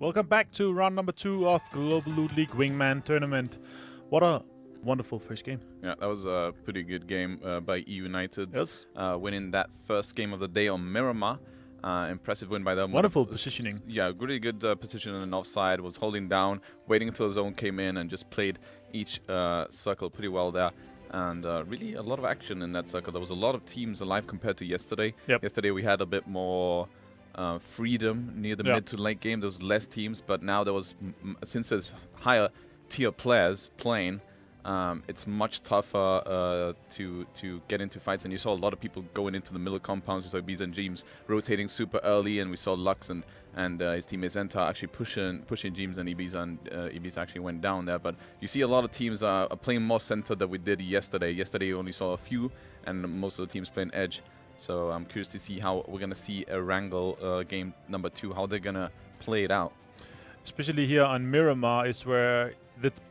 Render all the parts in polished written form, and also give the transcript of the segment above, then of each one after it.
Welcome back to round number 2 of Global Loot League Wingman tournament. What a wonderful first game. Yeah, that was a pretty good game by EU United. Yes. Winning that first game of the day on Miramar. Impressive win by them. Wonderful positioning. Yeah, really good position in the offside. Was holding down, waiting until the zone came in, and just played each circle pretty well there. And really a lot of action in that circle. There was a lot of teams alive compared to yesterday. Yep. Yesterday we had a bit more freedom near the mid to late game. There was less teams, but now there was, since there's higher tier players playing, it's much tougher to get into fights, and you saw a lot of people going into the middle compounds. You saw Bees and James rotating super early, and we saw Lux and his teammate Zenta actually pushing James and Ibiza, and Ibiza actually went down there. But you see a lot of teams are playing more center than we did yesterday. Yesterday you only saw a few, and most of the teams playing edge. So I'm curious to see how we're going to see a Wrangle game number 2, how they're going to play it out. Especially here on Miramar is where,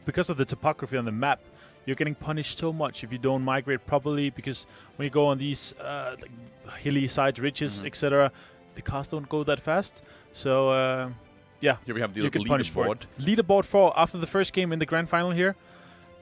because of the topography on the map, you're getting punished so much if you don't migrate properly, because when you go on these like hilly side ridges, etc., the cars don't go that fast. So yeah, here we have the you get punished for leaderboard. it. Leaderboard for after the first game in the grand final here.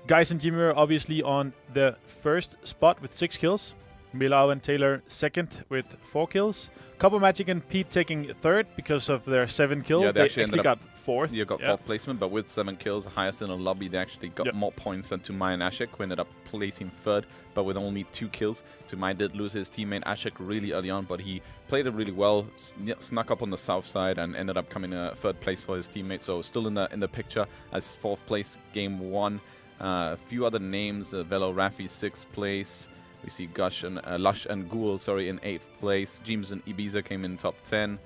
Guys and Jimmy are obviously on the first spot with 6 kills. Milao and Taylor second with 4 kills. Copper Magic and Pete taking third because of their 7 kills. Yeah, they actually got fourth. You got 4th placement, but with 7 kills, highest in the lobby, they actually got more points than Tumai and Ashik, who ended up placing 3rd, but with only 2 kills. Tumai did lose his teammate Ashik really early on, but he played it really well, snuck up on the south side, and ended up coming 3rd place for his teammate. So still in the picture as 4th place, game 1. A few other names: Velo Raffi 6th place. We see Gush and Lush and Ghoul, in 8th place. James and Ibiza came in top 10.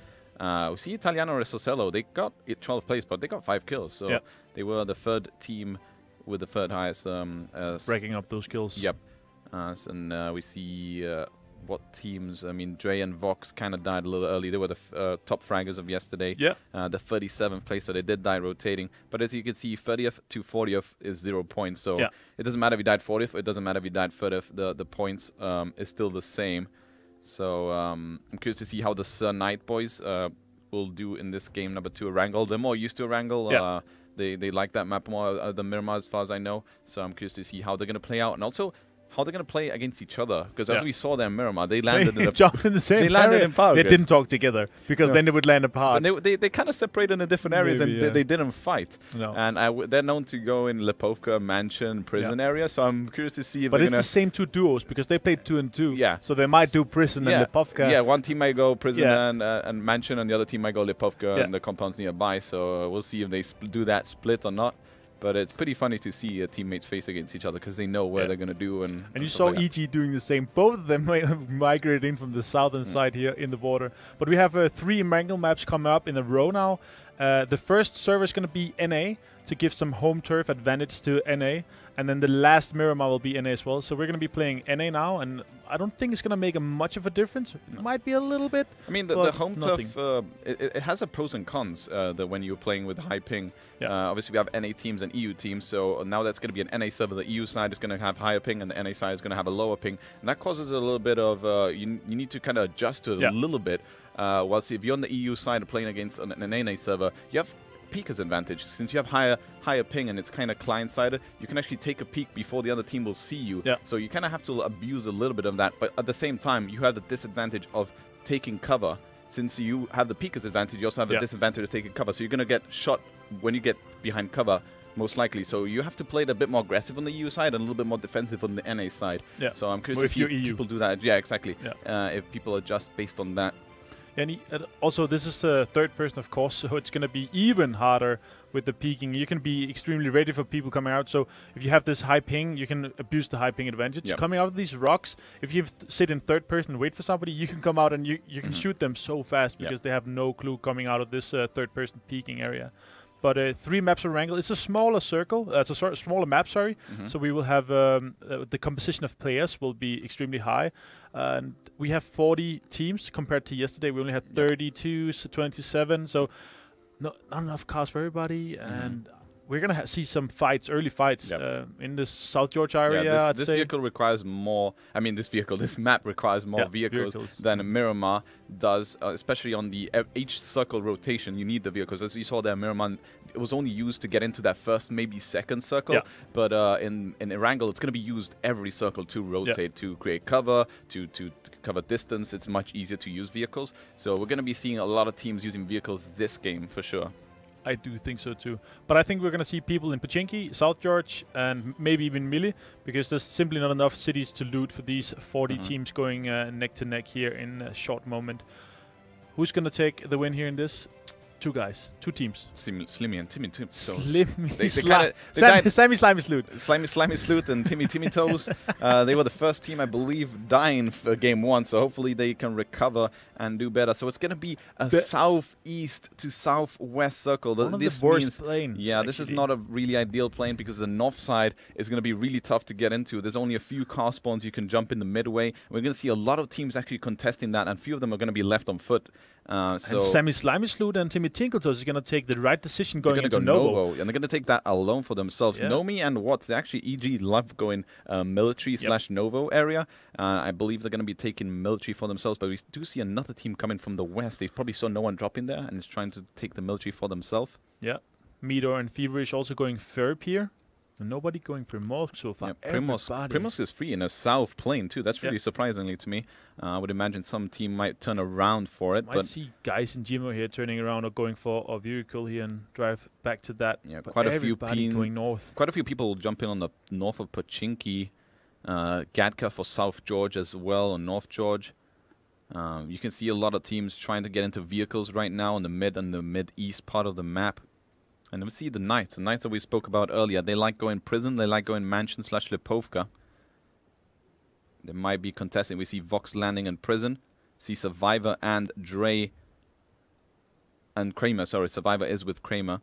We see Italiano and Socello. They got 12th place, but they got 5 kills. So they were the 3rd team with the 3rd highest. Breaking up those kills. Yep. And we see what teams. I mean, Dre and Vox kind of died a little early. They were the top fraggers of yesterday. Yeah. The 37th place, so they did die rotating. But as you can see, 30th to 40th is 0 points. So it doesn't matter if you died 40th. It doesn't matter if you died 30th. The points is still the same. So I'm curious to see how the Knight boys will do in this game number 2, a Wrangle. They're more used to a Wrangle. Yeah. They like that map more than Miramar, as far as I know. So I'm curious to see how they're going to play out, and also how they're going to play against each other. Because as we saw there in Miramar, they landed in the same area. They didn't talk together, because then they would land apart. And they kind of separated in different areas, and they didn't fight. No. And they're known to go in Lipovka, Mansion, prison area. So I'm curious to see if but it's the same 2 duos, because they played 2 and 2. Yeah. So they might do prison and Lipovka. Yeah, one team might go prison and Mansion, and the other team might go Lipovka and the compounds nearby. So we'll see if they do that split or not. But it's pretty funny to see teammates face against each other, because they know where they're going to do. And you saw like EG doing the same. Both of them migrated in from the southern side here in the border. But we have 3 Wrangle maps coming up in a row now. The first server is going to be NA to give some home turf advantage to NA. And then the last Miramar will be NA as well. So we're going to be playing NA now, and I don't think it's going to make much of a difference. It might be a little bit. I mean, the home turf, it has a pros and cons when you're playing with high ping. Obviously, we have NA teams and EU teams, so now that's going to be an NA server. The EU side is going to have higher ping, and the NA side is going to have a lower ping. And that causes a little bit of, you need to kind of adjust to it a little bit. Whilst if you're on the EU side playing against an NA server, you have peeker's advantage. Since you have higher ping and it's kind of client-sided, you can actually take a peek before the other team will see you. So you kind of have to abuse a little bit of that, but at the same time, you have the disadvantage of taking cover. Since you have the peeker's advantage, you also have the disadvantage of taking cover. So you're going to get shot when you get behind cover, most likely. So you have to play it a bit more aggressive on the EU side and a little bit more defensive on the NA side. So I'm curious to see if people do that. Yeah, exactly. If people adjust based on that. And also, this is a 3rd person, of course, so it's going to be even harder with the peeking. You can be extremely ready for people coming out. So if you have this high ping, you can abuse the high ping advantage. Coming out of these rocks, if you sit in 3rd person and wait for somebody, you can come out and you can shoot them so fast, because they have no clue coming out of this 3rd person peeking area. But 3 maps of Wrangle. It's a smaller circle. It's a smaller map, sorry. So we will have the composition of players will be extremely high. And we have 40 teams compared to yesterday. We only had 32, so 27. So not enough cars for everybody. And we're going to see some fights, early fights in the South Georgia area. Yeah, this vehicle requires more. I mean, this map requires more vehicles than Miramar does, especially on the each circle rotation. You need the vehicles. As you saw there, Miramar, it was only used to get into that first, maybe second circle. But in Erangel, it's going to be used every circle to rotate, to create cover, to cover distance. It's much easier to use vehicles. So we're going to be seeing a lot of teams using vehicles this game for sure. I do think so too. But I think we're going to see people in Pochinki, South George, and maybe even Mili, because there's simply not enough cities to loot for these 40 teams going neck to neck here in a short moment. Who's going to take the win here in this? Two guys, two teams. Slimmy and Timmy Toes. Sammy Slimy Sloot. Slimy Sloot and Timmy Toes. They were the first team, I believe, dying for game 1. So hopefully they can recover and do better. So it's going to be a southeast to southwest circle. One of the worst planes. Yeah, this is not a really ideal plane because the north side is going to be really tough to get into. There's only a few car spawns you can jump in the midway. We're going to see a lot of teams actually contesting that, and few of them are going to be left on foot. And Sammy Slimy Sloot and Timmy Tinkletoes is going to take the right decision going into Novo. And they're going to take that alone for themselves. Nomi and Watts, they actually EG love going military / Novo area. I believe they're going to be taking military for themselves, but we do see another team coming from the west. They probably saw no one dropping there and is trying to take the military for themselves. Yeah. Meteor and Feverish also going Ferb here. And nobody going Primos so far. Primos is free in a south plane too. That's really surprisingly to me. I would imagine some team might turn around for it. Might see guys in Gmo here turning around or going for a vehicle here and drive back to that. Yeah, but quite a few going north. Quite a few people jump in on the north of Pochinki. Gatka for South George as well, or North George. You can see a lot of teams trying to get into vehicles right now in the mid and the mid-east part of the map. And we see the Knights that we spoke about earlier. They like going prison. They like going mansion / Lipovka. They might be contesting. We see Vox landing in prison. See Survivor and Dre and Kramer. Sorry, Survivor is with Kramer.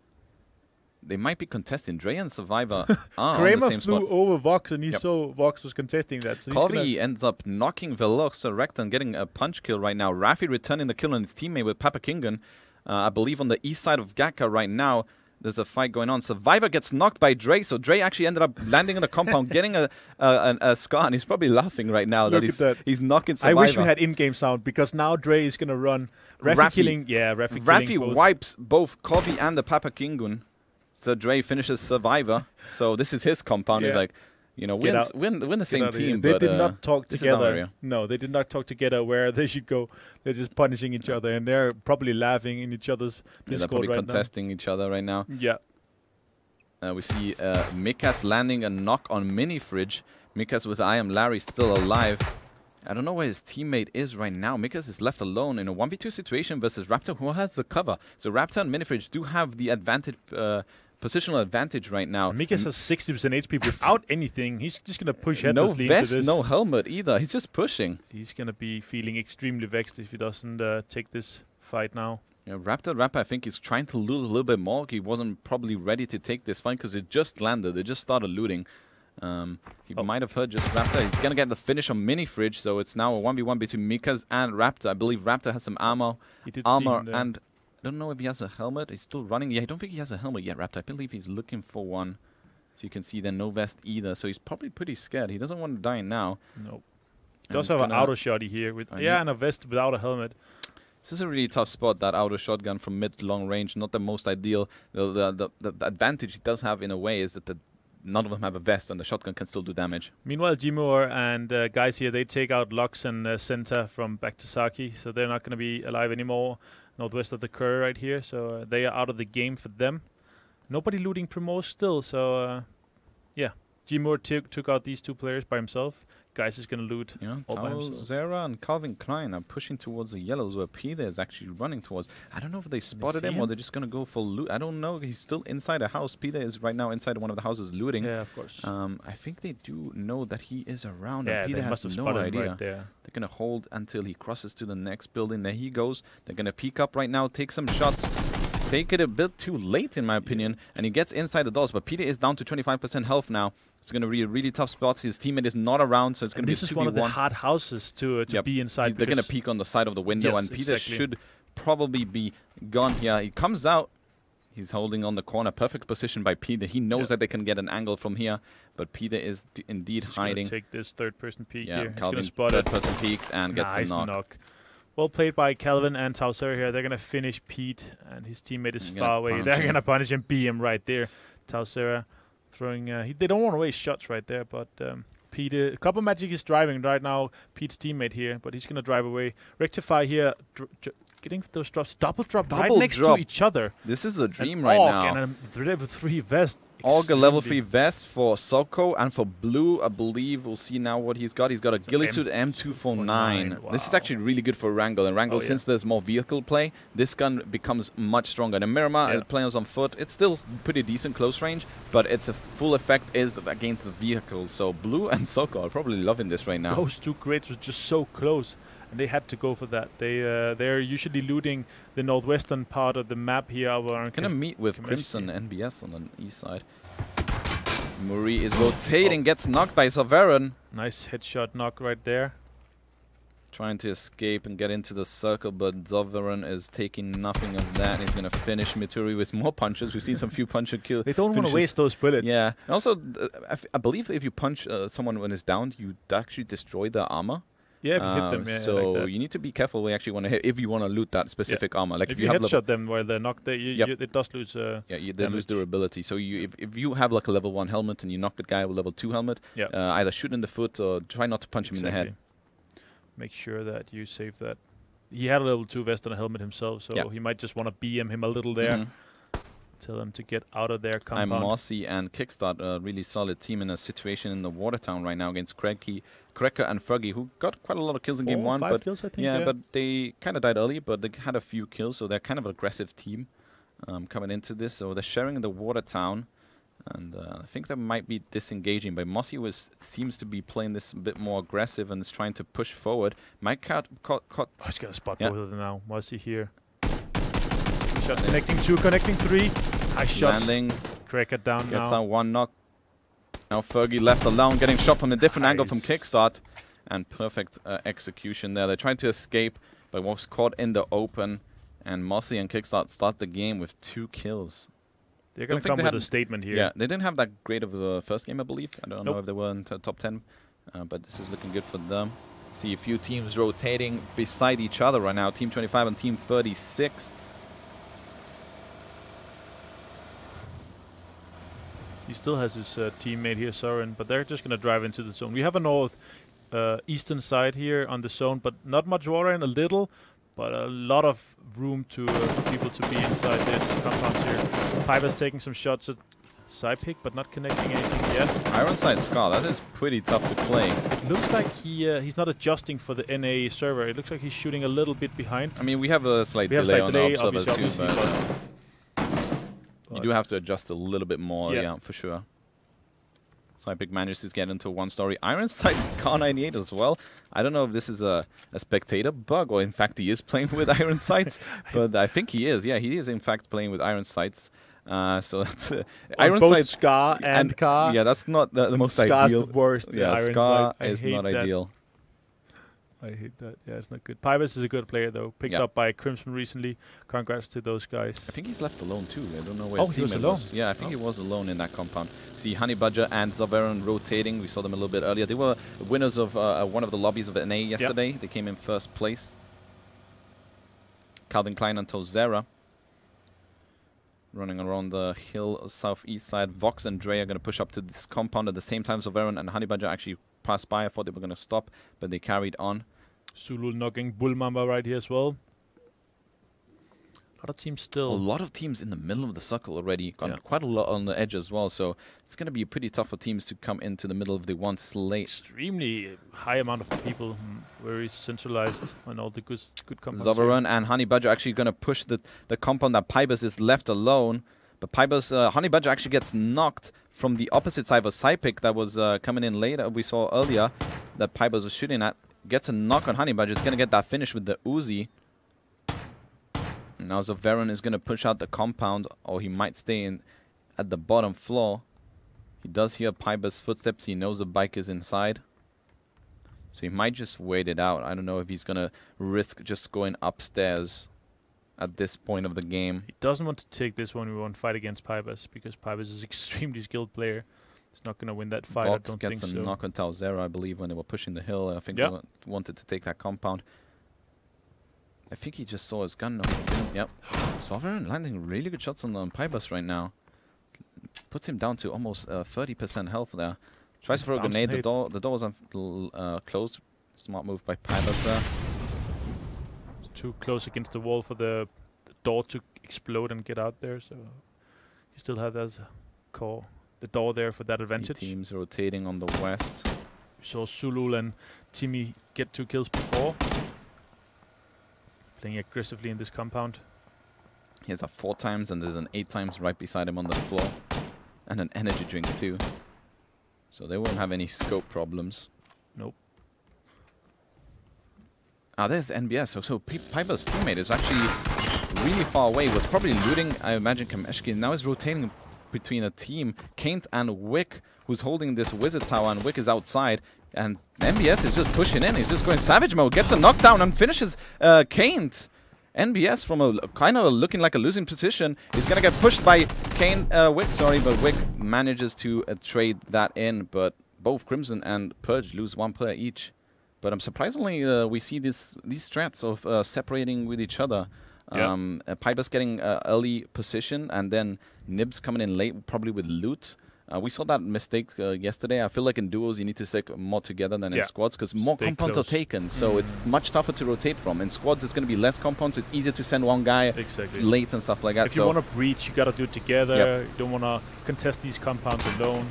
They might be contesting. Dre and Survivor are Kramer on the same flew spot. over Vox, and he saw Vox was contesting that. So Kovi ends up knocking Velociraptor and getting a punch kill right now. Raffi returning the kill on his teammate with Papa Kingan. I believe on the east side of Gatka right now. There's a fight going on. Survivor gets knocked by Dre, so Dre actually ended up landing in the compound, getting a scar, and he's probably laughing right now that he's knocking Survivor. I wish we had in-game sound, because now Dre is going to run Raffi killing. Yeah, Raffi wipes both Kovi and the Papa Kingun, so Dre finishes Survivor. So this is his compound. He's like, you know, we're the same team. They did not talk together. area. No, they did not talk together where they should go. They're just punishing each other, and they're probably laughing in each other's Discord they're probably right contesting each other right now. Yeah. We see Mikas landing a knock on Mini Fridge. Mikas with I Am Larry still alive. I don't know where his teammate is right now. Mikas is left alone in a 1v2 situation versus Raptor, who has the cover. So Raptor and Mini Fridge do have the advantage. Positional advantage right now. Mikas has 60% HP without anything. He's just going to push headlessly into this. No vest, no helmet either. He's just pushing. He's going to be feeling extremely vexed if he doesn't take this fight now. Yeah, Raptor, I think, is trying to loot a little bit more. He wasn't probably ready to take this fight because it just landed. They just started looting. He might have heard just Raptor. He's going to get the finish on Mini Fridge, so it's now a 1v1 between Mikas and Raptor. I believe Raptor has some armor. And I don't know if he has a helmet. He's still running. Yeah, I don't think he has a helmet yet, Raptor. I believe he's looking for one. So you can see there, no vest either. So he's probably pretty scared. He doesn't want to die now. Nope. He does have an auto shotty here with and a vest without a helmet. This is a really tough spot, that auto shotgun from mid to long range. Not the most ideal. The advantage he does have in a way is that none of them have a vest, and the shotgun can still do damage. Meanwhile, Jimur and guys here, they take out Lux and Senta from back to Saki, so they're not going to be alive anymore. Northwest of the curve right here, so they are out of the game for them. Nobody looting Primos still, so yeah. Jimur took out these two players by himself. Guys is going to loot all by himself. Zera and Calvin Klein are pushing towards the yellows, where Peter is actually running towards. I don't know if they spotted him or they're just going to go for loot. I don't know. He's still inside a house. Peter is right now inside one of the houses looting. Yeah, of course. I think they do know that he is around. Yeah, Peter has no idea. Right there. They're going to hold until he crosses to the next building. There he goes. They're going to peek up right now, take some shots. Take it a bit too late, in my opinion, and he gets inside the doors. But Peter is down to 25% health now. It's going to be a really tough spot. His teammate is not around, so it's going to be a 2v1. This is one of the hard houses to be inside. They're going to peek on the side of the window, and Peter should probably be gone here. He comes out. He's holding on the corner. Perfect position by Peter. He knows that they can get an angle from here, but Peter is indeed hiding. Take this third-person peek here. Calvin He's gonna spot it. Third-person peeks and gets a knock. Well played by Calvin and Tausera here. They're gonna finish Pete, and his teammate is far away. They're gonna punish him, him right there. Tausera throwing. They don't want to waste shots right there, but Pete. Copper Magic is driving right now. Pete's teammate here, but he's gonna drive away. Rectify here. Getting those drops, double drop right next to each other. This is a dream right now. And a level 3 vest. Org, a level 3 vest for Soko, and for Blue, I believe we'll see now what he's got. He's got a ghillie suit M249. Wow. This is actually really good for Wrangle. And Wrangle, since there's more vehicle play, this gun becomes much stronger. And Miramar, players on foot, it's still pretty decent close range, but its full effect is against the vehicles. So Blue and Soko are probably loving this right now. Those two grades were just so close. And they had to go for that. They're usually looting the northwestern part of the map here. Gonna meet with Crimson NBS on the east side. Murray is rotating, gets knocked by Sovereign. Nice headshot knock right there. Trying to escape and get into the circle, but Sovereign is taking nothing of that. He's gonna finish Mituri with more punches. We've seen some few puncher kills. They don't want to waste those bullets. Yeah. And also, I believe if you punch someone when it's downed, you actually destroy their armor. Yeah, if you hit them, so like you need to be careful when you actually want to hit, if you want to loot that specific armor. Like if you headshot them while they're knocked, it does lose. They lose durability. So if you have like a level 1 helmet and you knock the guy with level 2 helmet, either shoot in the foot or try not to punch him in the head. Make sure that you save that. He had a level 2 vest and a helmet himself, so he might just want to BM him a little there. Tell them to get out of their compound. I'm Mossy and Kickstart, a really solid team in a situation in the Watertown right now against Cracker and Froggy, who got quite a lot of kills in game 1. But kills, I think, but they kind of died early, but they had a few kills, so they're kind of an aggressive team coming into this. So they're sharing the Watertown, and I think they might be disengaging. But Mossy seems to be playing this a bit more aggressive and is trying to push forward. Mike caught. He's gonna spot both of them now. Mossy here. Shot connecting 2, connecting 3. Nice shots. Landing. Cracker down now. Gets out 1 knock. Now Fergie left alone, getting shot from a different angle from Kickstart. And perfect execution there. They're trying to escape, but was caught in the open. And Mossy and Kickstart start the game with 2 kills. They're going to come with a statement here. Yeah, they didn't have that great of a first game, I believe. I don't know if they were in top 10, but this is looking good for them. See a few teams rotating beside each other right now. Team 25 and Team 36. He still has his teammate here, Soren, but they're just going to drive into the zone. We have a north eastern side here on the zone, but not much water in, a little, but a lot of room to for people to be inside this compound here. Piper's taking some shots at side pick, but not connecting anything yet. Ironside Scar, that is pretty tough to play. It looks like he's not adjusting for the NA server. It looks like he's shooting a little bit behind. I mean, we have a slight delay on the observers too, but you do have to adjust a little bit more, yeah, for sure. Sidepick manages to get into 1 story. Ironside Car98 as well. I don't know if this is a spectator bug or in fact he is playing with Ironsides, but I think he is. Yeah, he is in fact playing with Ironsides. So that's Ironside Scar and Car. Yeah, that's not the most Scar's ideal. The worst. Yeah, Scar is not ideal. I hate that. Yeah, it's not good. Pybus is a good player, though. Picked up by Crimson recently. Congrats to those guys. I think he's left alone, too. I don't know where his teammate was. Yeah, I think he was alone in that compound. See Honey Badger and Zaveron rotating. We saw them a little bit earlier. They were winners of one of the lobbies of NA yesterday. They came in 1st place. Calvin Klein and Tozera running around the hill southeast side. Vox and Dre are going to push up to this compound at the same time. Zaveron and Honey Badger actually passed by. I thought they were going to stop, but they carried on. Zulu knocking Bull Mamba right here as well. A lot of teams still. A lot of teams in the middle of the circle already. Got quite a lot on the edge as well. So it's going to be pretty tough for teams to come into the middle of the one slate. Extremely high amount of people. Very centralized on all the good compounds. Zaveron and Honey Badger actually going to push the compound that Pybus is left alone. But Pybus, Honey Badger actually gets knocked from the opposite side of a side pick that was coming in later. We saw earlier that Pybus was shooting at. Gets a knock on Honey Badger. He's going to get that finish with the Uzi. And now Zaveron is going to push out the compound, or he might stay in at the bottom floor. He does hear Pybus' footsteps. He knows the bike is inside. So he might just wait it out. I don't know if he's going to risk just going upstairs at this point of the game. He doesn't want to take this one. We won't fight against Pybus because Pybus is an extremely skilled player. He's not going to win that fight. Vox I don't gets think a so. knock on Talzera, I believe, when they were pushing the hill. I think they wanted to take that compound. I think he just saw his gun. Yep. Sovereign landing really good shots on Pybus right now. Puts him down to almost 30% health there. Tries to throw a grenade. The door was closed. Smart move by Pybus there. Too close against the wall for the door to explode and get out there. So you still have that core. The door there for that advantage. Teams rotating on the west. We saw Sulul and Timmy get 2 kills before. Playing aggressively in this compound. He has a 4 times and there's an 8 times right beside him on the floor. And an energy drink too. So they won't have any scope problems. Nope. Ah, there's NBS. So Piper's teammate is actually really far away. Was probably looting, I imagine, Kameshki. Now he's rotating between a team, Kaint and Wick, who's holding this wizard tower, and Wick is outside. And NBS is just pushing in. He's just going savage mode, gets a knockdown and finishes Kaint. NBS from a kind of looking like a losing position is going to get pushed by Wick, but Wick manages to trade that in. But both Crimson and Purge lose 1 player each. But surprisingly, we see these strats of separating with each other. Piper's getting early position, and then Nibs coming in late, probably with loot. We saw that mistake yesterday. I feel like in duos you need to stick more together than in squads because more compounds are taken, so it's much tougher to rotate from. In squads it's going to be less compounds, it's easier to send one guy late and stuff like that. If you want to breach, you got to do it together. You don't want to contest these compounds alone.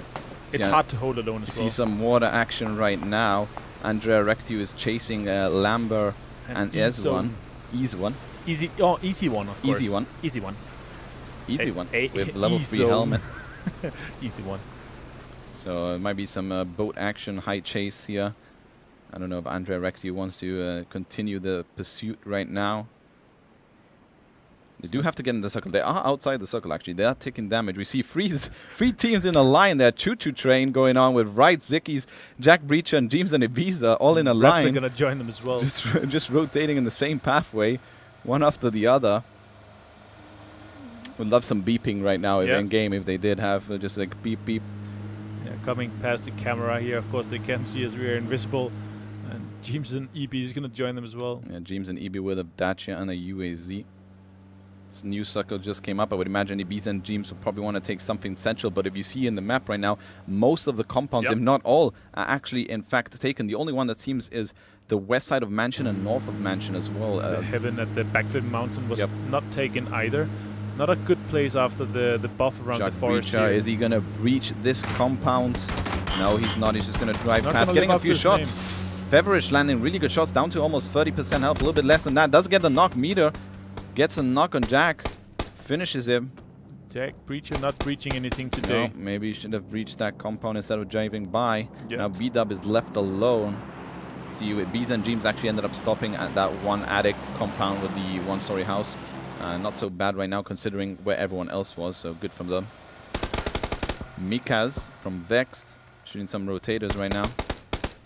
It's hard to hold alone as well. You see some water action right now. Andrea Rectu is chasing Lamber and Ez1. Easy one. Easy one, of course. Easy one. Easy one. Easy one. With level 3 helmet. Easy one. So it might be some boat action, high chase here. I don't know if Andrea Rectu wants to continue the pursuit right now. They do have to get in the circle. They are outside the circle, actually. They are taking damage. We see three teams in a line there. Choo-choo train going on with Wright, Zickies, Jack Breacher, and James and Ibiza all in a line. They're going to join them as well. Just rotating in the same pathway, one after the other. Would love some beeping right now in game if they did have just like beep, beep. Yeah, coming past the camera here. Of course, they can't see us. We are invisible. And James and EB is going to join them as well. Yeah, James and EB with a Dacia and a UAZ. This new circle just came up. I would imagine Ibiza and James would probably want to take something central. But if you see in the map right now, most of the compounds, if not all, are actually in fact taken. The only one that seems is the west side of Mansion and north of Mansion as well. The heaven at the Backflip Mountain was not taken either. Not a good place after the buff around the forest here. Is he going to breach this compound? No, he's not. He's just going to drive past, getting a few shots. Feverish landing really good shots, down to almost 30% health, a little bit less than that. Does get the knock meter. Gets a knock on Jack. Finishes him. Jack Breacher not breaching anything today. No, maybe he should have breached that compound instead of driving by. Now B-Dub is left alone. See, Bees and James actually ended up stopping at that one attic compound with the one-story house. Not so bad right now considering where everyone else was, so good from them. Mikaz from Vexed shooting some rotators right now.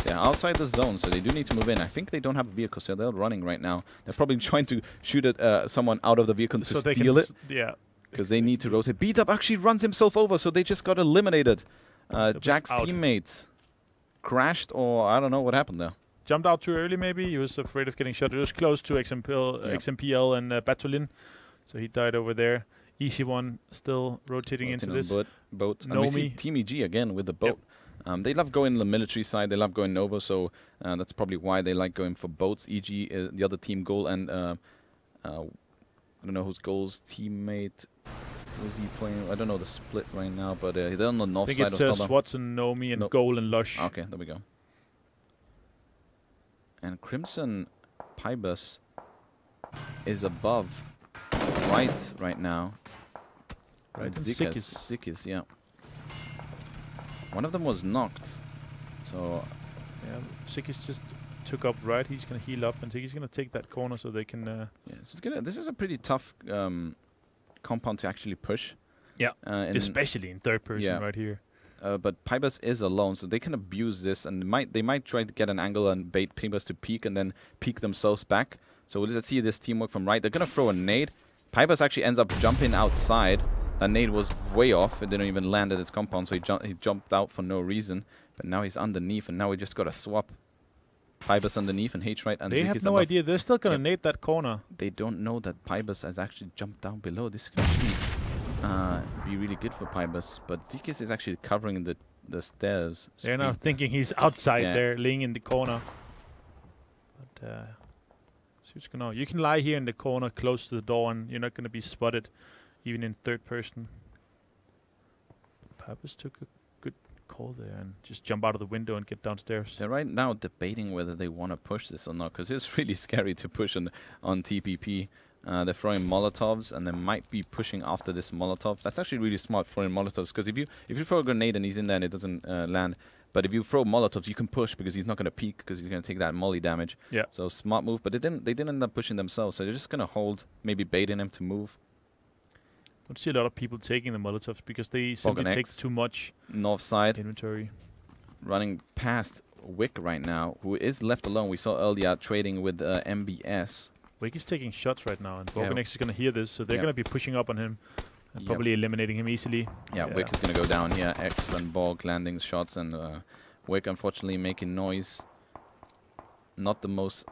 They're outside the zone, so they do need to move in. I think they don't have a vehicle, so they're running right now. They're probably trying to shoot at someone out of the vehicle to steal it. Yeah. Because they need to rotate. B-Dub actually runs himself over, so they just got eliminated. Jack's teammates crashed, or I don't know what happened there. Jumped out too early, maybe. He was afraid of getting shot. It was close to XMPL and Batulin, so he died over there. Easy one still rotating into this. Boat. And we see Team EG again with the boat. They love going the military side. They love going Nova, so that's probably why they like going for boats. EG, the other team goal, and I don't know whose goal's teammate. Who's he playing? I don't know the split right now, but they're on the north side. I think it's Swats and Nomi and Goal and Lush. Okay, there we go. And Crimson Pybus is above right now. Right, Zikis, yeah. One of them was knocked, so yeah, Zikis just took up right. He's gonna heal up, and Zikis gonna take that corner so they can. Yeah, this is a pretty tough compound to actually push. Yeah, especially in third person right here. But Pybus is alone, so they can abuse this, and they might try to get an angle and bait Pybus to peek and then peek themselves back. So let's see this teamwork from right. They're going to throw a nade. Pybus actually ends up jumping outside. That nade was way off. It didn't even land at its compound, so he jumped out for no reason. But now he's underneath, and now we just got to swap. Pybus underneath and H right. And they have no idea. They're still going to nade that corner. They don't know that Pybus has actually jumped down below. This could actually be really good for Pybus. But Zekis is actually covering the stairs. They're now thinking he's outside there, laying in the corner. But what's going on? You can lie here in the corner close to the door and you're not going to be spotted, even in third person. Pybus took a good call there and just jump out of the window and get downstairs. They're right now debating whether they want to push this or not, because it's really scary to push on TPP. They're throwing Molotovs, and they might be pushing after this Molotov. That's actually really smart, throwing Molotovs, because if you throw a grenade and he's in there and it doesn't land, but if you throw Molotovs, you can push because he's not going to peek because he's going to take that molly damage. Yeah. So smart move, but they didn't end up pushing themselves, so they're just going to hold, maybe baiting him to move. I don't see a lot of people taking the Molotovs because they simply take too much north side inventory. Running past Wick right now, who is left alone. We saw earlier trading with MBS. Wick is taking shots right now, and Borganex is going to hear this, so they're going to be pushing up on him and probably eliminating him easily. Yeah, Wick is going to go down here. X and Borg landing shots, and Wick unfortunately making noise. Not the most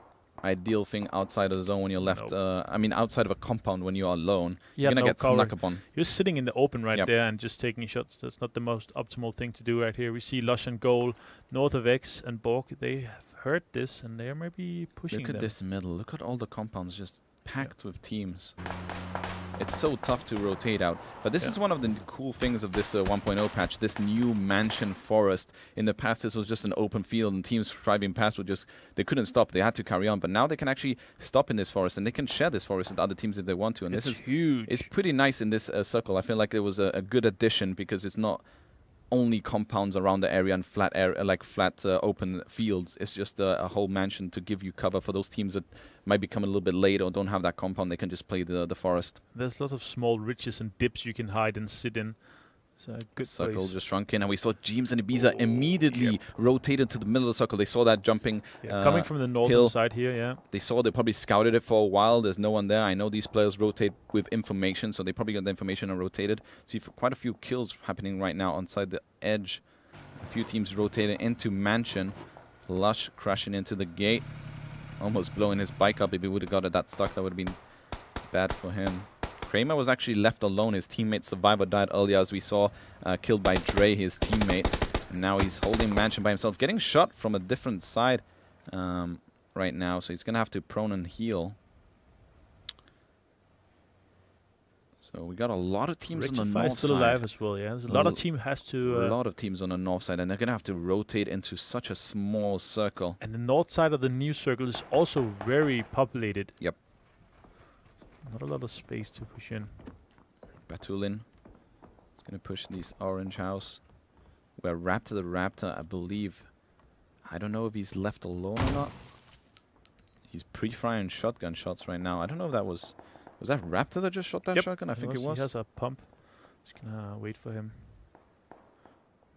ideal thing outside of the zone when you're left. I mean, outside of a compound when you're alone, you're going to get snuck upon. You're sitting in the open right there and just taking shots. That's not the most optimal thing to do right here. We see Lush and Goal north of X and Borg. They have heard this and they're maybe pushing them. Look at this middle. Look at all the compounds just packed with teams. It's so tough to rotate out. But this is one of the cool things of this 1.0 patch, this new mansion forest. In the past, this was just an open field, and teams driving past would just, they couldn't stop. They had to carry on. But now they can actually stop in this forest, and they can share this forest with other teams if they want to. And this is huge. It's pretty nice in this circle. I feel like it was a good addition because it's not only compounds around the area and flat area, like flat open fields. It's just a whole mansion to give you cover for those teams that might be coming a little bit late or don't have that compound. They can just play the forest. There's lots of small ridges and dips you can hide and sit in. It's a good circle place. Just shrunk in, and we saw James and Ibiza immediately rotated to the middle of the circle. They saw that jumping coming from the northern side here. They saw, they probably scouted it for a while. There's no one there. I know these players rotate with information, so they probably got the information and rotated. See quite a few kills happening right now on side the edge. A few teams rotating into mansion. Lush crashing into the gate, almost blowing his bike up. If he would have got it that stuck, that would have been bad for him. Kramer was actually left alone. His teammate Survivor died earlier, as we saw, killed by Dre, his teammate. And now he's holding mansion by himself, getting shot from a different side right now. So he's going to have to prone and heal. So we got a lot of teams on the north still side. Alive as well, yeah. There's a lot of teams has to... a lot of teams on the north side, and they're going to have to rotate into such a small circle. And the north side of the new circle is also very populated. Yep. Not a lot of space to push in. Batulin is going to push this orange house. Where Raptor the Raptor, I believe... I don't know if he's left alone or not. He's pre-firing shotgun shots right now. I don't know if that was... Was that Raptor that just shot that shotgun? I think it was. He has a pump. Just gonna wait for him.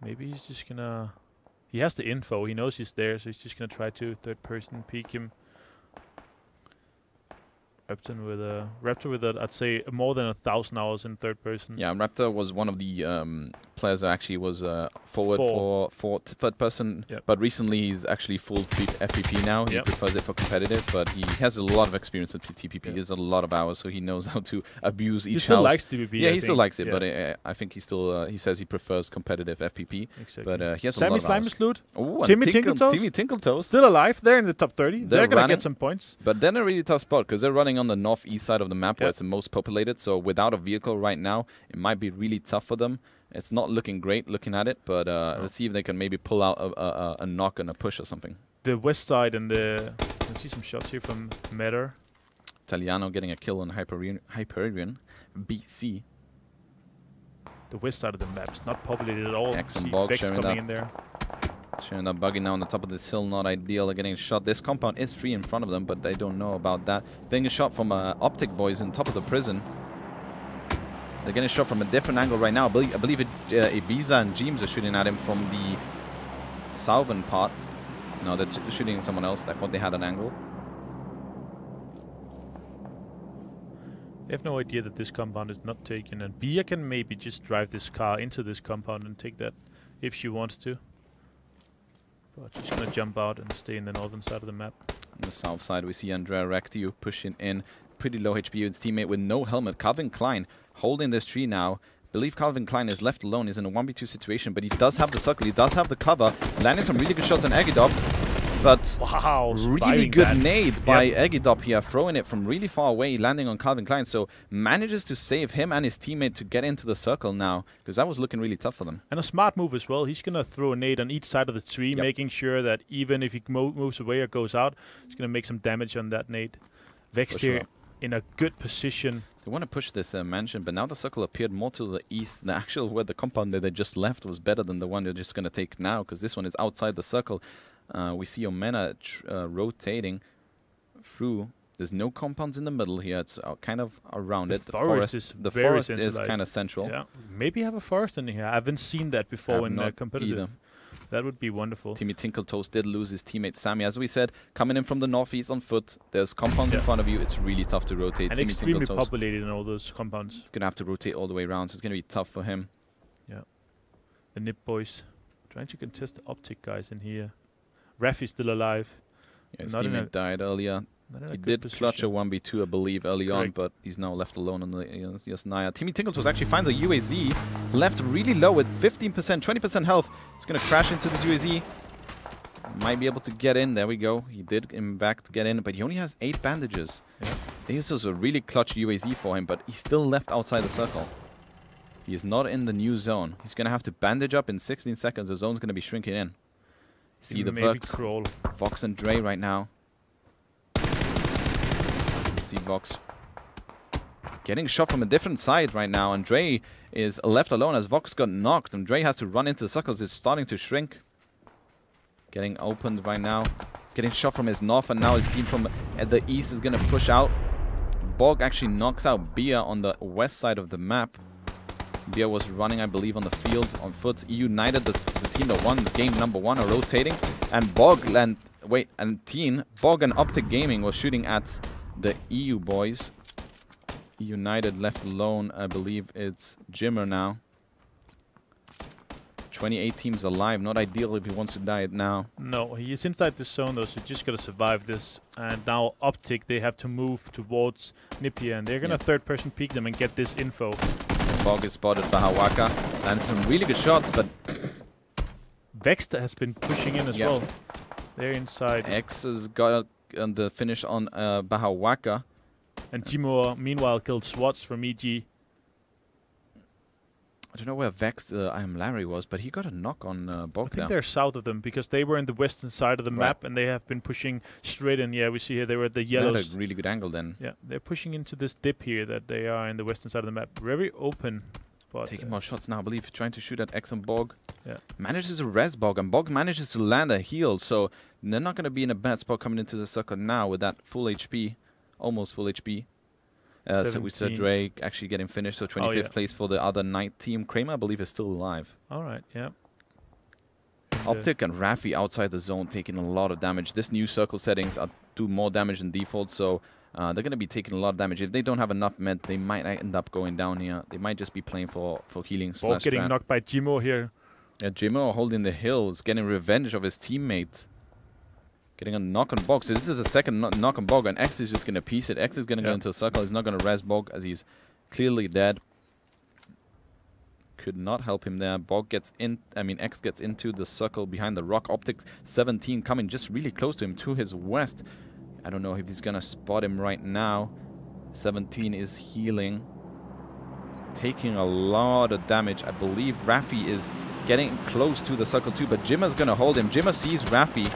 Maybe he's just gonna... He has the info. He knows he's there, so he's just gonna try to third person peek him. Raptor with I'd say more than 1,000 hours in third person. Yeah, Raptor was one of the players that actually was forward for third person, but recently he's actually full FPP now. He prefers it for competitive, but he has a lot of experience with TPP. He has a lot of hours, so he knows how to abuse each house. He still likes TPP. Yeah, he still likes it, but I think he still he says he prefers competitive FPP. Exactly. But he has a lot of hours. Loot. Timmy Tinkletoes. Still alive. They're in the top 30. They're gonna get some points. But then a really tough spot because they're running on the northeast side of the map where it's the most populated. So without a vehicle right now, it might be really tough for them. It's not looking great looking at it, but let's see if they can maybe pull out a knock and a push or something. The west side and the... Let's see some shots here from Metter. Italiano getting a kill on Hyperion. BC. The west side of the map is not populated at all. X and Bog sharing coming in there. Sharing that buggy now on the top of this hill, not ideal. They're getting shot. This compound is free in front of them, but they don't know about that. Getting a shot from Optic Boys on top of the prison. They're getting shot from a different angle right now. I believe Ibiza and James are shooting at him from the southern part. No, they're shooting someone else. I thought they had an angle. They have no idea that this compound is not taken, and Bia can maybe just drive this car into this compound and take that if she wants to. But she's gonna jump out and stay in the northern side of the map. On the south side, we see Andrea Rectiu pushing in. Pretty low HP with his teammate with no helmet. Calvin Klein holding this tree now. Believe Calvin Klein is left alone. He's in a 1v2 situation, but he does have the circle. He does have the cover. Landing some really good shots on Egidop. But wow, really good nade by Egidop here, throwing it from really far away, landing on Calvin Klein. So manages to save him and his teammate to get into the circle now, because that was looking really tough for them. And a smart move as well. He's going to throw a nade on each side of the tree, making sure that even if he moves away or goes out, he's going to make some damage on that nade. Vex here in a good position. They want to push this mansion, but now the circle appeared more to the east. The actual where the compound that they just left was better than the one they're just going to take now, because this one is outside the circle. We see Omena rotating through. There's no compounds in the middle here. It's kind of around it. The forest is kind of central. Yeah, maybe have a forest in here. I haven't seen that before in competitive. Either. That would be wonderful. Timmy Tinkletoes did lose his teammate Sammy. As we said, coming in from the northeast on foot. There's compounds in front of you. It's really tough to rotate. And extremely populated in all those compounds. It's going to have to rotate all the way around, so it's going to be tough for him. Yeah. The Nip boys trying to contest the optic guys in here. Raffi's still alive. Yeah, his teammate died earlier. He did clutch a 1v2, I believe, early on, but he's now left alone on the Yasnaya. Timmy Tinkletoes actually finds a UAZ, left really low with 15%, 20% health. It's going to crash into this UAZ. Might be able to get in. There we go. He did in back to get in, but he only has 8 bandages. Yeah. This was a really clutch UAZ for him, but he's still left outside the circle. He is not in the new zone. He's going to have to bandage up in 16 seconds. The zone's going to be shrinking in. See the Vox and Dre right now. See Vox getting shot from a different side right now, and Dre is left alone as Vox got knocked, and Dre has to run into the circles. It's starting to shrink. Getting opened right now. Getting shot from his north, and now his team from the east is going to push out. Borg actually knocks out Bia on the west side of the map. Bia was running, I believe, on the field on foot. EU United, the team that won game #1, are rotating. And Borg and Borg and Optic Gaming was shooting at the EU boys. EU United left alone, I believe it's Jimmer now. 28 teams alive. Not ideal if he wants to die now. No, he is inside the zone though, so just gotta survive this. And now Optic, they have to move towards Nipia, and they're gonna third-person peek them and get this info. Borg is spotted by Hawaka. And some really good shots, but Vexter has been pushing in as well. They're inside. X has got the finish on Bahawaka. And Timur, meanwhile, killed Swats from EG. I don't know where Vex I Am Larry was, but he got a knock on Borg. I think they're south of them, because they were in the western side of the map, and they have been pushing straight in. Yeah, we see here they were at the yellows. They had a really good angle then. Yeah, they're pushing into this dip here that they are in the western side of the map. Very open. But taking more shots now, I believe, trying to shoot at X and Borg. Yeah. Manages to res Borg, and Borg manages to land a heal, so they're not going to be in a bad spot coming into the circle now with that full HP, almost full HP. So we saw Drake actually getting finished, so 25th place for the other night team. Kramer, I believe, is still alive. All right, yeah. Optic and Raffi outside the zone taking a lot of damage. This new circle settings do more damage than default, so they're going to be taking a lot of damage. If they don't have enough med, they might end up going down here. They might just be playing for healing. Borg getting knocked by Jimo here. Yeah, Jimo holding the hills, getting revenge of his teammate. Getting a knock on Borg. So this is the second knock on Borg, and X is just going to piece it. X is going to go into a circle. He's not going to res Borg as he's clearly dead. Could not help him there. Borg gets in. I mean, X gets into the circle behind the rock. Optic 17 coming just really close to him to his west. I don't know if he's going to spot him right now. 17 is healing. Taking a lot of damage. I believe Raffi is getting close to the circle too, but Jimmer's going to hold him. Jimmer sees Raffi.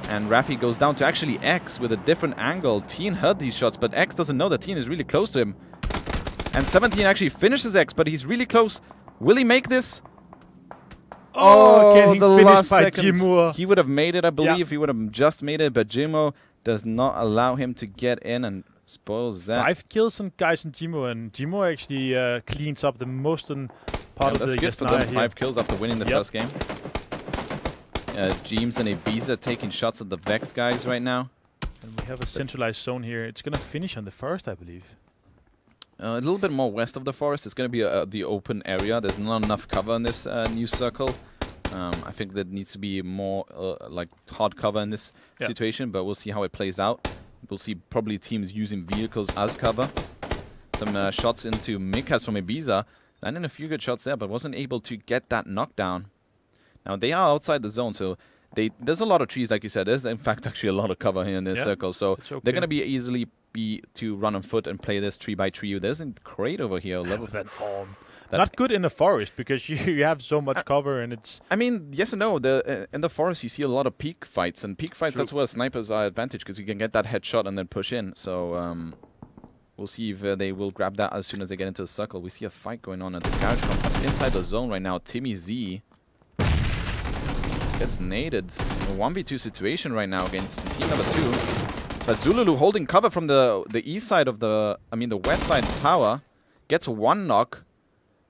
And Raffi goes down to actually X with a different angle. Teen heard these shots, but X doesn't know that Teen is really close to him. And 17 actually finishes X, but he's really close. Will he make this? Oh, the last second. Jimo. He would have made it, I believe. He would have just made it, but Jimo does not allow him to get in and spoils that. 5 kills on guys in Jimo, and Jimo actually cleans up the most part of the That's good for them. 5 kills after winning the first game. James and Ibiza taking shots at the Vex guys right now. And we have a centralized zone here. It's going to finish on the first, I believe. A little bit more west of the forest. It's going to be the open area. There's not enough cover in this new circle. I think there needs to be more like hard cover in this situation, but we'll see how it plays out. We'll see probably teams using vehicles as cover. Some shots into Mikas from Ibiza. Landing a few good shots there, but wasn't able to get that knockdown. Now, they are outside the zone, so there's a lot of trees, like you said. There's, in fact, actually a lot of cover here in this circle. So they're going to be easily to run on foot and play this tree by tree. There's a crate over here. Level that not good in the forest, because you have so much cover, and it's... I mean, yes and no. In the forest, you see a lot of peak fights. And peak fights, that's where snipers are advantage, because you can get that headshot and then push in. So... we'll see if they will grab that as soon as they get into the circle. We see a fight going on at the garage compound inside the zone right now. Timmy Z gets naded. A 1v2 situation right now against team number 2. But Zululu holding cover from the east side of the west side tower. Gets one knock.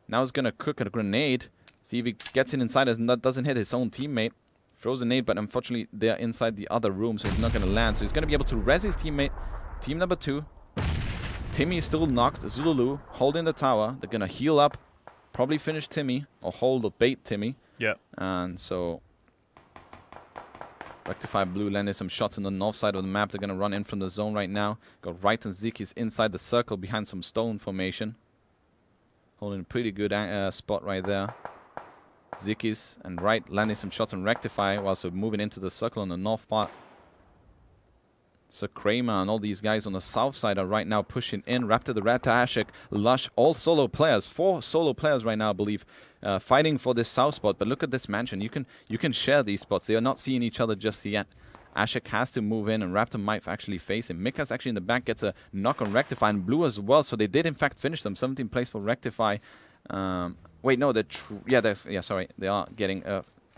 Now he's going to cook a grenade. See if he gets in inside and doesn't hit his own teammate. Throws a nade, but unfortunately they're inside the other room, so he's not going to land. So he's going to be able to res his teammate. Team number 2. Timmy is still knocked. Zululu holding the tower. They're going to heal up. Probably finish Timmy. Or hold or bait Timmy. Yeah. And so... Rectify Blue landed some shots on the north side of the map. They're going to run in from the zone right now. Got Right and Zikis inside the circle behind some stone formation. Holding a pretty good spot right there. Zikis and Right landing some shots on Rectify whilst they're moving into the circle on the north part. So Kramer and all these guys on the south side are right now pushing in. Raptor, the Rat, Ashik, Lush, all solo players. 4 solo players right now, I believe, fighting for this south spot. But look at this mansion. You can share these spots. They are not seeing each other just yet. Ashik has to move in, and Raptor might actually face him. Mika's actually in the back, gets a knock on Rectify, and Blue as well. So they did, in fact, finish them. 17 plays for Rectify. Wait, no, sorry. They are getting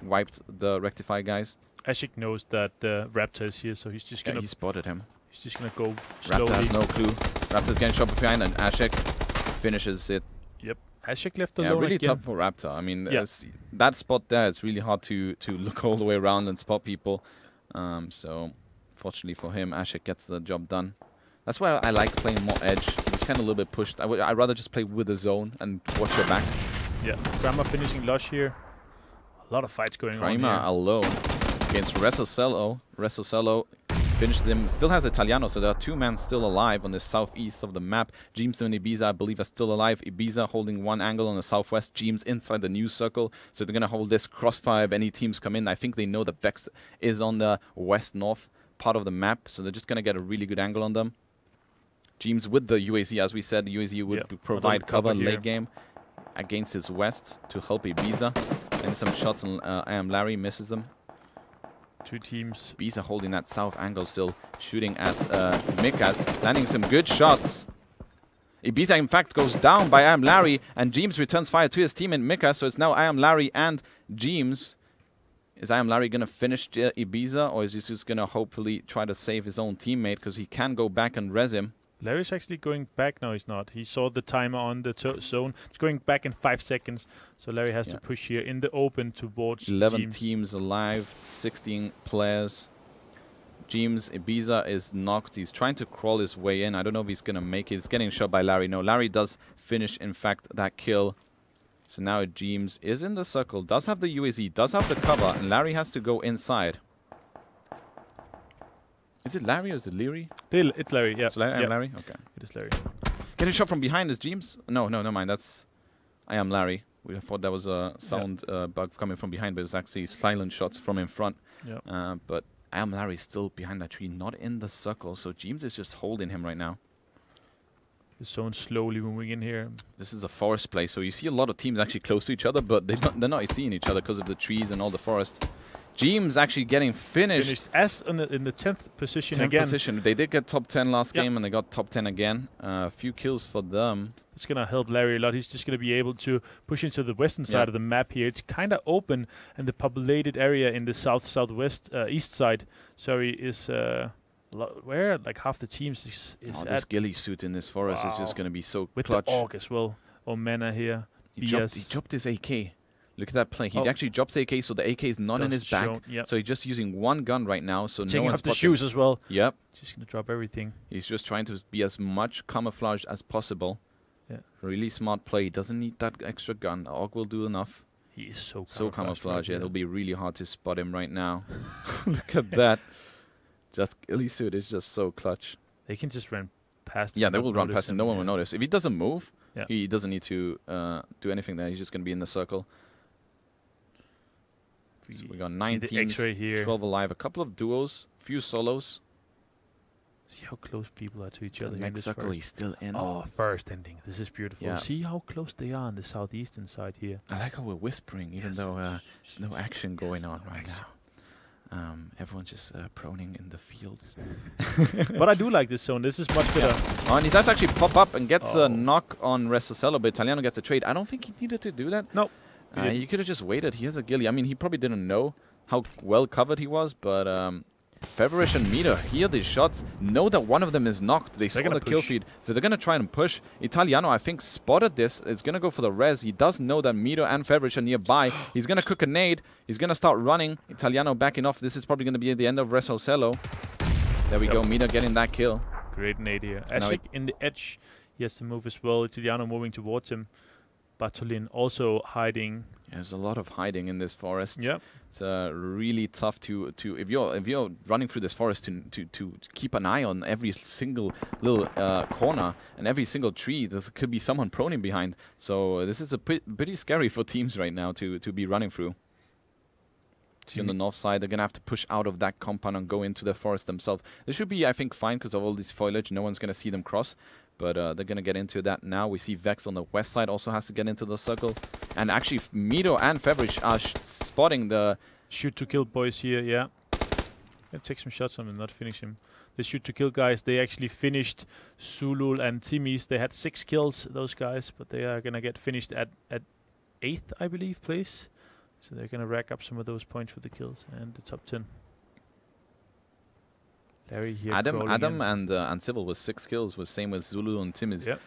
wiped, the Rectify guys. Ashik knows that Raptor is here, so he's just gonna... he spotted him. He's just gonna go slowly. Raptor has no clue. Raptor's getting shot behind, and Ashik finishes it. Yep. Ashik left alone really again. tough for Raptor. I mean, that spot there, it's really hard to look all the way around and spot people. So, fortunately for him, Ashik gets the job done. That's why I like playing more edge. He was kind of a little bit pushed. I'd rather just play with the zone and watch your back. Yeah. Kramer finishing Lush here. A lot of fights going on here. Kramer alone against Resocello. Resocello finished him. Still has Italiano, so there are 2 men still alive on the southeast of the map. Jeems and Ibiza, I believe, are still alive. Ibiza holding one angle on the southwest. Jeems inside the new circle. So they're going to hold this crossfire if any teams come in. I think they know that Vex is on the west-north part of the map, so they're just going to get a really good angle on them. Jeems with the UAZ, as we said, the UAZ would provide cover late game against his west to help Ibiza. And some shots on I Am Larry, misses them. 2 teams. Ibiza holding that south angle still, shooting at Mikas, landing some good shots. Ibiza, in fact, goes down by I Am Larry, and Jeems returns fire to his teammate Mikas, so it's now I Am Larry and Jeems. Is I Am Larry going to finish Ibiza, or is he just going to hopefully try to save his own teammate, because he can go back and res him? Larry's actually going back. No, he's not. He saw the timer on the zone. It's going back in 5 seconds. So Larry has to push here in the open towards 11 Jeems. teams alive, 16 players. Jeems, Ibiza is knocked. He's trying to crawl his way in. I don't know if he's going to make it. He's getting shot by Larry. No, Larry does finish, in fact, that kill. So now Jeems is in the circle, does have the UAZ, does have the cover, and Larry has to go inside. Is it Larry or is it Leary? It's Larry, yeah. It's Larry? Okay. It is Larry. Getting shot from behind is Jeems? No, never mind. That's I Am Larry. We thought that was a sound bug coming from behind, but it's actually silent shots from in front. Yep. But I Am Larry still behind that tree, not in the circle. So Jeems is just holding him right now. The zone slowly moving in here. This is a forest play, so you see a lot of teams actually close to each other, but they're not seeing each other because of the trees and all the forest. Jeems actually getting finished as in the 10th position 10th again. Position. They did get top 10 last game, and they got top 10 again. A few kills for them. It's going to help Larry a lot. He's just going to be able to push into the western side of the map here. It's kind of open, and the populated area in the southwest east side, is where like half the teams is this ghillie suit in this forest is just going to be so with clutch. The AUG as well. Omena here. He dropped his AK. Look at that play. He actually drops the AK, so the AK is not in his back. So he's just using one gun right now. So taking no off the shoes as well. Yep. Just gonna drop everything. He's just trying to be as much camouflage as possible. Yeah. Really smart play. He doesn't need that extra gun. Orc will do enough. He is so camouflaged. Yeah, it'll be really hard to spot him right now. Look at that. Just ghillie suit is just so clutch. They can just run past him. Yeah, they will run past him. No one will notice. If he doesn't move, yeah, he doesn't need to do anything there. He's just going to be in the circle. So we got 9 teams, 12 alive, a couple of duos, few solos. See how close people are to each other. The next circle, he's still in. Oh, first ending. This is beautiful. Yeah. See how close they are on the southeastern side here. I like how we're whispering, even though there's no action going on right now. Everyone's just proning in the fields. But I do like this zone. This is much better. Oh, and he does actually pop up and gets a knock on Resocello, but Italiano gets a trade. I don't think he needed to do that. No. He could have just waited. He has a ghillie. I mean, he probably didn't know how well covered he was, but Feverish and Mito hear these shots, know that one of them is knocked. They saw the kill feed, so they're going to try and push. Italiano, I think, spotted this. It's going to go for the res. He does know that Mito and Feverish are nearby. He's going to cook a nade. He's going to start running. Italiano backing off. This is probably going to be at the end of Resocello. There we go. Mito getting that kill. Great nade here. Ashik in the edge. He has to move as well. Italiano moving towards him. Batolin also hiding. Yeah, there's a lot of hiding in this forest. Yep. It's really tough to if you're running through this forest to keep an eye on every single little corner and every single tree. There could be someone proning behind. So this is pretty scary for teams right now to be running through. See on the north side, they're gonna have to push out of that compound and go into the forest themselves. They should be, I think, fine because of all this foliage. No one's gonna see them cross. But they're going to get into that now. We see Vex on the west side also has to get into the circle. And actually, Mito and Feverish are spotting the... Shoot to kill boys here, yeah. Gonna take some shots on him, not finish him. The shoot to kill guys, they actually finished Zulul and Timis. They had 6 kills, those guys. But they are going to get finished at 8th, I believe, place. So they're going to rack up some of those points for the kills and the top 10. Larry here Adam and Sybil with 6 kills, was same with Zulu and Timmins. Yep.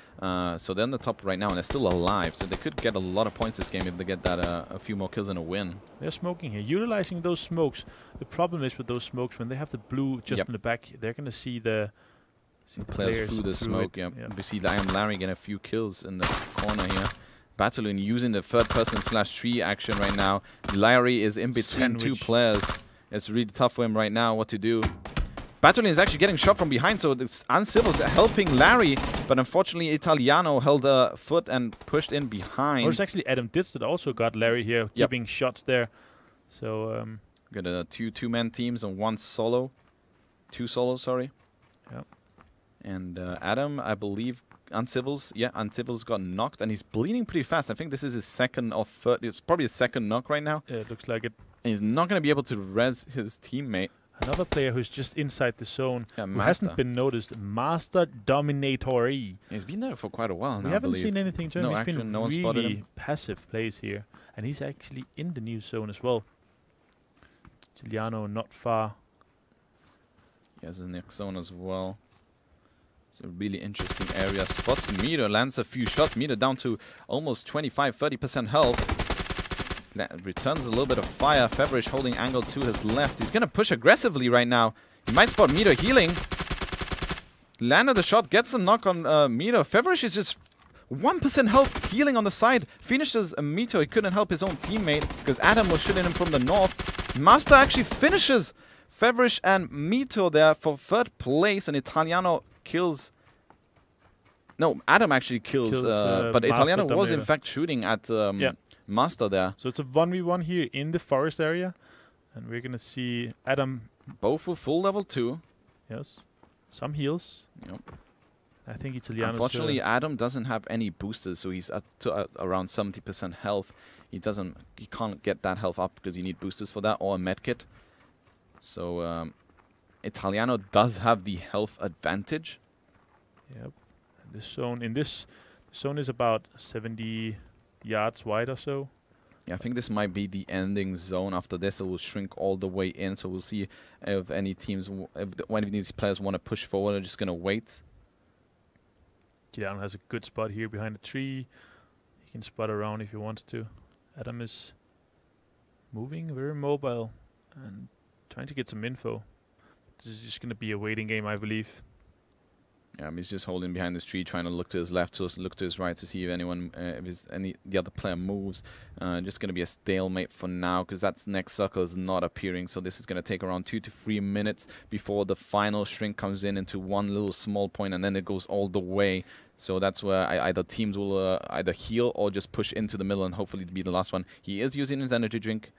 So they're on the top right now, and they're still alive. So they could get a lot of points this game if they get that a few more kills and a win. They're smoking here, utilizing those smokes. The problem is with those smokes, when they have the blue just in the back, they're going to see the players through the smoke. Yeah. We see Larry getting a few kills in the corner here. Battlin using the third-person /tree action right now. Larry is in between 2 players. It's really tough for him right now what to do. Batolin is actually getting shot from behind, so this Uncivil's helping Larry, but unfortunately Italiano held a foot and pushed in behind. Or it's actually Adam Ditz that also got Larry here, keeping shots there. So got a two-man teams and 1 solo. 2 solos, sorry. Yep. And Adam, I believe, Uncivil's got knocked, and he's bleeding pretty fast. I think this is his second or third. It's probably his second knock right now. Yeah, it looks like it. And he's not going to be able to res his teammate. Another player who's just inside the zone, who hasn't been noticed, Master Dominatory. He's been there for quite a while now, We haven't seen anything to him. No he's action, been really passive plays here. And he's actually in the new zone as well. Giuliano not far. He has the next zone as well. It's a really interesting area. Spots Mito, lands a few shots. Mito down to almost 25-30% health. Returns a little bit of fire. Feverish holding angle to his left. He's going to push aggressively right now. He might spot Mito healing. Landed the shot, gets a knock on Mito. Feverish is just 1% health healing on the side. Finishes Mito. He couldn't help his own teammate because Adam was shooting him from the north. Master actually finishes Feverish and Mito there for 3rd place. And Italiano kills... No, Adam actually kills but Italiano was in fact shooting at... Master there. So it's a 1v1 here in the forest area. And we're going to see Adam... Both for full level 2. Yes. Some heals. Yep. I think Italiano. Unfortunately, Adam doesn't have any boosters, so he's at around 70% health. He can't get that health up because you need boosters for that or a medkit. So Italiano does have the health advantage. Yep. And this zone is about 70 yards wide or so. Yeah, I think this might be the ending zone. After this, it will shrink all the way in. So we'll see if any teams, if one of these players want to push forward, or just going to wait. Giuliano has a good spot here behind the tree. He can spot around if he wants to. Adam is moving, very mobile, and trying to get some info. This is just going to be a waiting game, I believe. Yeah, he's just holding behind this tree, trying to look to his left, to look to his right to see if anyone, if the other player moves. Just going to be a stalemate for now, because that next circle is not appearing. So this is going to take around 2 to 3 minutes before the final shrink comes in into one little small point, and then it goes all the way. So that's where either teams will either heal or just push into the middle and hopefully be the last one. He is using his energy drink.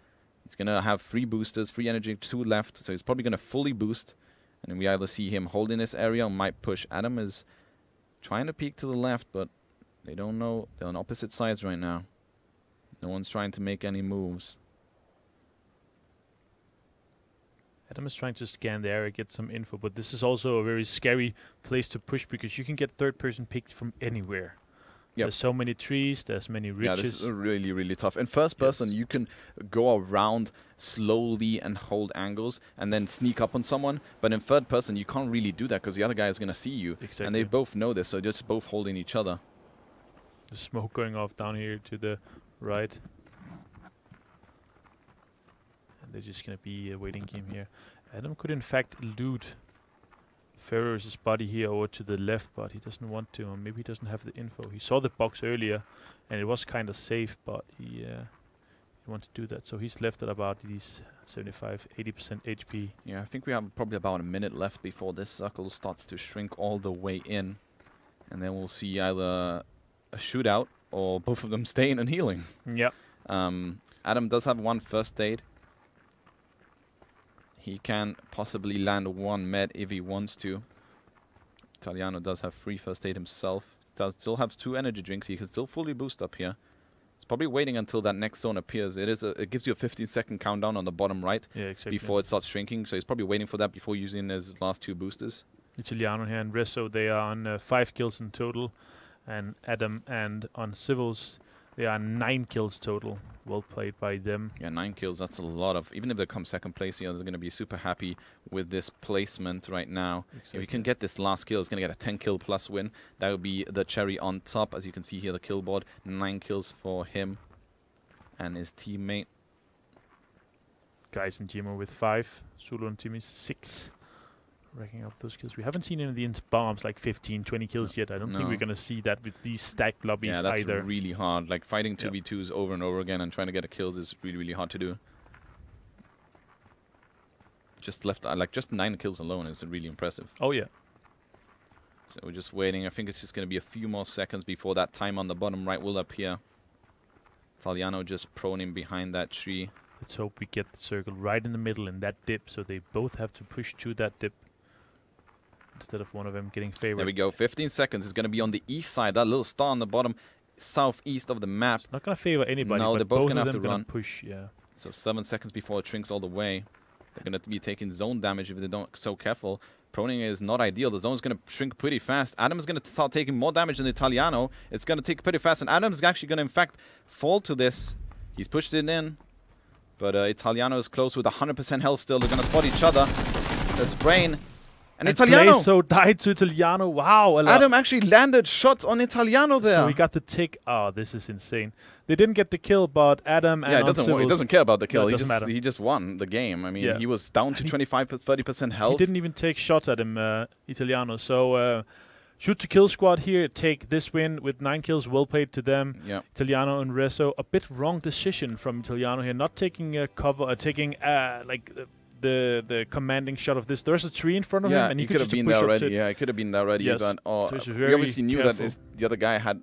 He's going to have 3 boosters, 3 energy, 2 left. So he's probably going to fully boost. And then we either see him holding this area or might push. Adam is trying to peek to the left, but they don't know. They're on opposite sides right now. No one's trying to make any moves. Adam is trying to scan the area, get some info, but this is also a very scary place to push because you can get third-person picked from anywhere. Yep. There's so many trees, there's many ridges. Yeah, this is really, really tough. In first person, you can go around slowly and hold angles and then sneak up on someone. But in third person, you can't really do that because the other guy is going to see you. Exactly. And they both know this, so they're just both holding each other. The smoke going off down here to the right. And they're just going to be a waiting game here. Adam could, in fact, loot Ferrer's body here over to the left, but he doesn't want to, or maybe he doesn't have the info. He saw the box earlier, and it was kind of safe, but he wants to do that. So he's left at about these 75, 80% HP. Yeah, I think we have probably about a minute left before this circle starts to shrink all the way in. And then we'll see either a shootout or both of them staying and healing. Yep. Adam does have 1 first aid. He can possibly land 1 med if he wants to. Italiano does have 3 first aid himself. Does still have 2 energy drinks. He can still fully boost up here. He's probably waiting until that next zone appears. It gives you a 15-second countdown on the bottom right before it starts shrinking. So he's probably waiting for that before using his last 2 boosters. Italiano here and Resso, they are on 5 kills in total. And Adam and on Civils, they are 9 kills total. Well played by them. Yeah, 9 kills, that's a lot of... Even if they come second place here, they're going to be super happy with this placement right now. Exactly. If you can get this last kill, it's going to get a 10 kill plus win. That would be the cherry on top. As you can see here, the kill board. 9 kills for him and his teammate. Guys and Jimo with 5. Zulu and Timmy 6. Racking up those kills. We haven't seen any of these bombs like 15, 20 kills yet. I don't think we're going to see that with these stacked lobbies either. Yeah, that's really hard. Like fighting 2v2s over and over again and trying to get a kills is really, really hard to do. Just left, just 9 kills alone is really impressive. Oh, yeah. So we're just waiting. I think it's just going to be a few more seconds before that time on the bottom right will appear. Italiano just proning behind that tree. Let's hope we get the circle right in the middle in that dip, so they both have to push to that dip instead of one of them getting favored. There we go. 15 seconds. It's going to be on the east side. That little star on the bottom, southeast of the map. It's not going to favor anybody. No, but they're both going to have to run. Push, yeah. So 7 seconds before it shrinks all the way. They're going to be taking zone damage if they don't so careful. Proning is not ideal. The zone is going to shrink pretty fast. Adam's going to start taking more damage than Italiano. It's going to take pretty fast, and Adam's actually going to, in fact, fall to this. He's pushed it in, but Italiano is close with 100% health still. They're going to spot each other. The sprain. And Italiano! So died to Italiano. Wow. Adam actually landed shots on Italiano there. So he got the tick. Oh, this is insane. They didn't get the kill, but Adam and he doesn't care about the kill. No, he just won the game. I mean, he was down to 25-30% health. He didn't even take shots at him, Italiano. So shoot to kill squad here. Take this win with 9 kills. Well played to them. Yep. Italiano and Resso. A bit wrong decision from Italiano here. Not taking cover, taking the commanding shot of this. There's a tree in front of him, and he could have been there already. Yeah, he could have been there already. Yes. But we obviously knew that the other guy had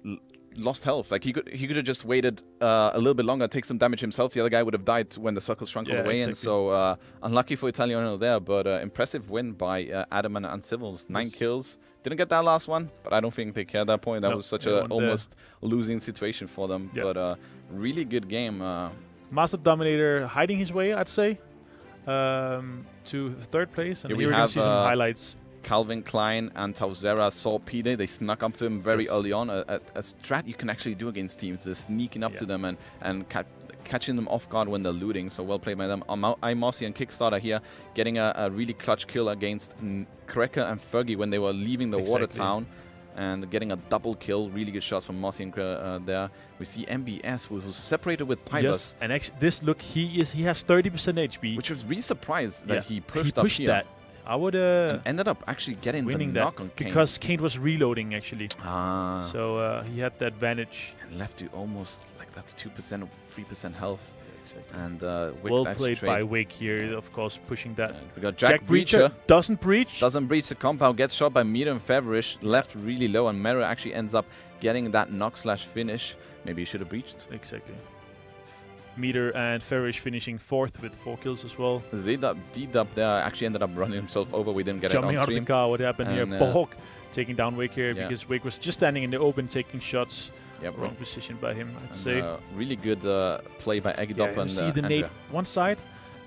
lost health. Like he could have just waited a little bit longer, take some damage himself. The other guy would have died when the circle shrunk all the way in. So unlucky for Italiano there, but impressive win by Adam and Uncivils. 9 kills. Didn't get that last one, but I don't think they care at that point. That was such a almost losing situation for them. Yep. But really good game. Master Dominator hiding his way, I'd say. To 3rd place, and here we're going to see some highlights. Calvin Klein and Tauzera saw Pide. They snuck up to him very early on. A strat you can actually do against teams, just sneaking up to them and catching them off guard when they're looting. So well played by them. Mossy and Kickstarter here getting a really clutch kill against Krecker and Fergie when they were leaving the water town. And getting a double kill. Really good shots from Mossy and there. We see MBS, who was separated with Pybus. Yes, and actually, this look, he has 30% HP. Which was really surprised that he pushed up here. That. I would and ended up actually getting winning the knock that on Kane. because Kane was reloading actually. Ah. So he had the advantage. And left to almost like that's 2% or 3% health. Exactly. And well played by Wig here, of course, pushing that. And we got Jack Breacher. Doesn't breach. Doesn't breach the compound. Gets shot by Meter and Feverish. Left really low, and Mero actually ends up getting that knock/finish. Maybe he should have breached. Exactly. Meter and Feverish finishing 4th with 4 kills as well. D-Dub there actually ended up running himself over. We didn't get Jumping it on out of the car. What happened here? Borg taking down Wig here because Wig was just standing in the open taking shots. Yep, wrong position by him, I'd say. Really good play by Eggedop. And see the nade one side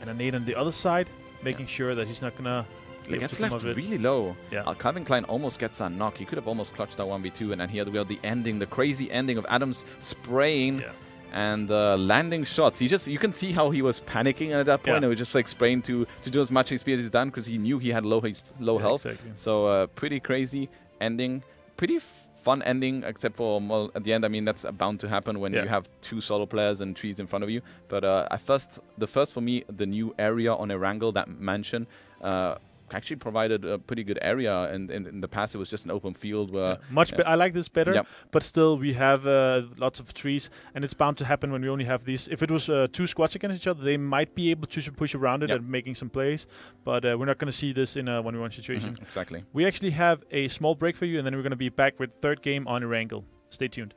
and a nade on the other side, making sure that he's not gonna. It gets left really low. Yeah. Calvin Klein almost gets that knock. He could have almost clutched that 1v2, and then here we have the ending, the crazy ending of Adams spraying and landing shots. You can see how he was panicking at that point. He was just like spraying to do as much XP as he's done because he knew he had low health. Exactly. So pretty crazy ending, pretty fun ending, except for at the end. I mean, that's bound to happen when you have 2 solo players and trees in front of you. But the first for me, the new area on Erangel, that mansion, actually provided a pretty good area. And in the past, it was just an open field where I like this better. But still, we have lots of trees, and it's bound to happen when we only have these. If it was 2 squads against each other, they might be able to push around it and making some plays. But we're not going to see this in a 1v1 situation. Exactly. We actually have a small break for you, and then we're going to be back with 3rd game on Erangel. Stay tuned.